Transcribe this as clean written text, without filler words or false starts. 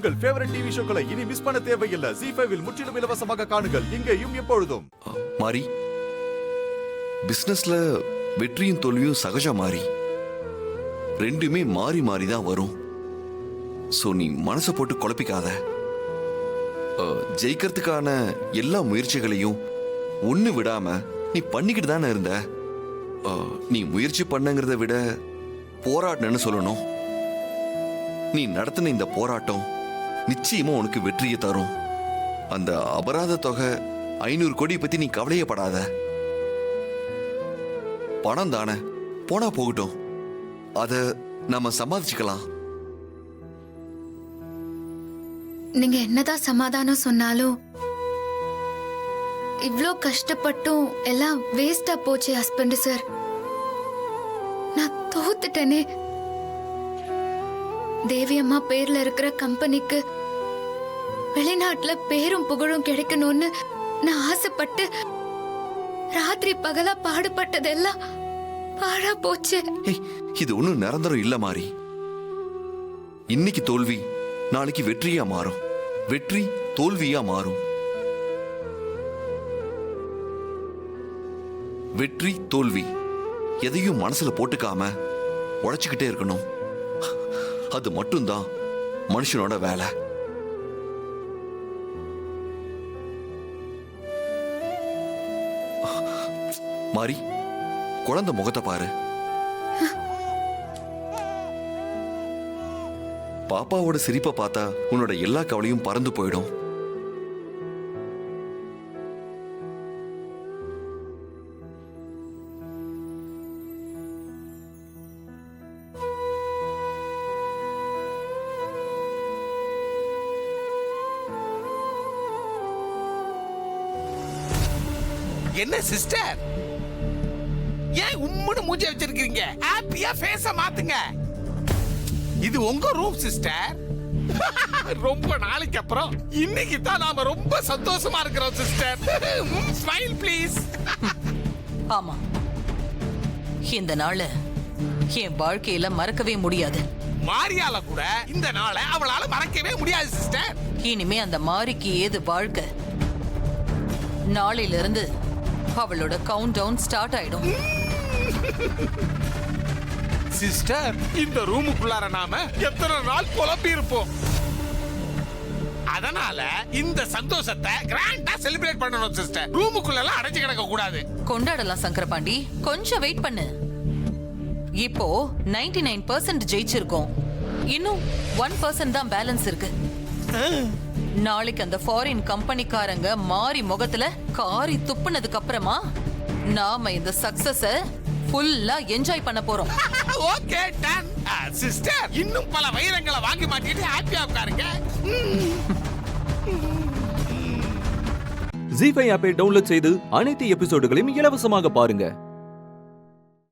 உங்கள் favourite TV ஷோக்களை இனி miss பண்ண தேவையில்லை. ZEE5 இல் முற்றிலும் இலவசமாக காணுங்கள், இங்கேயும் எப்பொழுதும். மாறி, பிசினஸ்ல வெற்றியும் தோல்வியும் சகஜம் மாறி. ரெண்டுமே மாறி மாறி தான் வரும். சோ நீ மனசை போட்டு குழப்பிக்காத. ஜெயிக்கிறதுக்கான எல்லா முயற்சிகளையும் ஒண்ணு விடாம நீ பண்ணிக்கிட்டு தானே இருந்த. நீ முயற்சி பண்ணங்கிறத விட போராடணும்னு சொல்லணும். நீ நடத்தின இந்த போராட்டம் நிச்சயமா உனக்கு வெற்றியை தரும். அந்த அபராத தொகை 500 கோடி பத்தி நீ கவலையப்படாத. பணம் தானே, போனா போகட்டும். அத நம்ம சமாளிச்சுக்கலாம். நீங்க என்னதான் சமாதானம் சொன்னாலும் இவ்ளோ கஷ்டப்பட்டும் எல்லாம் வேஸ்டா போச்சு ஹஸ்பண்ட் சார். நான் தோத்துட்டேனே. தேவி அம்மா பேர்ல இருக்கிற கம்பெனிக்கு வெளிநாட்டுல பேரும் புகழும் கிடைக்கணும்னு நான் ஆசைப்பட்டு ராத்திரி பகலா பாடுபட்டதெல்லாம் பாழா போச்சு. இது ஒண்ணும் நிரந்தரம் இல்ல மாறி. இன்னைக்கு தோல்வி நாளைக்கு வெற்றியா மாறும், வெற்றி தோல்வியா மாறும். வெற்றி தோல்வி எதையும் மனசுல போட்டுக்காம உழைச்சுக்கிட்டே இருக்கணும். அது மட்டும்தான் மனுஷனோட வேலை. மாறி, குழந்தை முகத்தை பாரு. பாப்பாவோட சிரிப்பை பார்த்தா உன்னோட எல்லா கவலையும் பறந்து போயிடும். என்ன சிஸ்டர், ஏன் உம்முன்னு மூஞ்சி வச்சிருக்கீங்க? ஹாப்பியா ஃபேஸ மாத்துங்க. இது உங்க ரூம் சிஸ்டர். ரொம்ப நாளைக்கு அப்புறம் இன்னைக்கு தான் நாம ரொம்ப சந்தோஷமா இருக்கிறோம் சிஸ்டர். Smile please. ஆமா, இந்த நாள என் வாழ்க்கையில மறக்கவே முடியாது. மாரியால கூட இந்த நாளை அவளால மறக்கவே முடியாது சிஸ்டர். இனிமே அந்த மாரிக்கு ஏது வாழ்க்கை. நாளையில இருந்து அவளோட கவுண்ட் டவுன் ஸ்டார்ட் ஆயிடும். சிஸ்டர், இந்த ரூமுக்குள்ளார நாம எத்தனை நாள் குழப்பி இருப்போம். அதனால இந்த சந்தோஷத்தை கிராண்டா செலிப்ரேட் பண்ணணும் சிஸ்டர். ரூமுக்குள்ள எல்லாம் அடைஞ்சு கிடக்க கூடாது. கொண்டாடலாம் சங்கரபாண்டி, கொஞ்சம் வெயிட் பண்ணு. இப்போ 99% ஜெயிச்சிருக்கோம். இன்னும் 1% தான் பேலன்ஸ் இருக்கு. நாளைக்கு அந்த ஃபாரின் கம்பெனிக்காரங்க மாறி முகத்துல காரி துப்புனதுக்கு அப்புறமா நாம இந்த சக்சஸ ஃபுல்லா என்ஜாய் பண்ண போறோம். Okay done. சிஸ்டர், இன்னும் பல வைரங்களை வாங்கி மாட்டிட்டு ஹாப்பியா உட்காருங்க. ZEE5 ஆப்பை டவுன்லோட் செய்து அனைத்து எபிசோடுகளையும் இலவசமாக பாருங்க.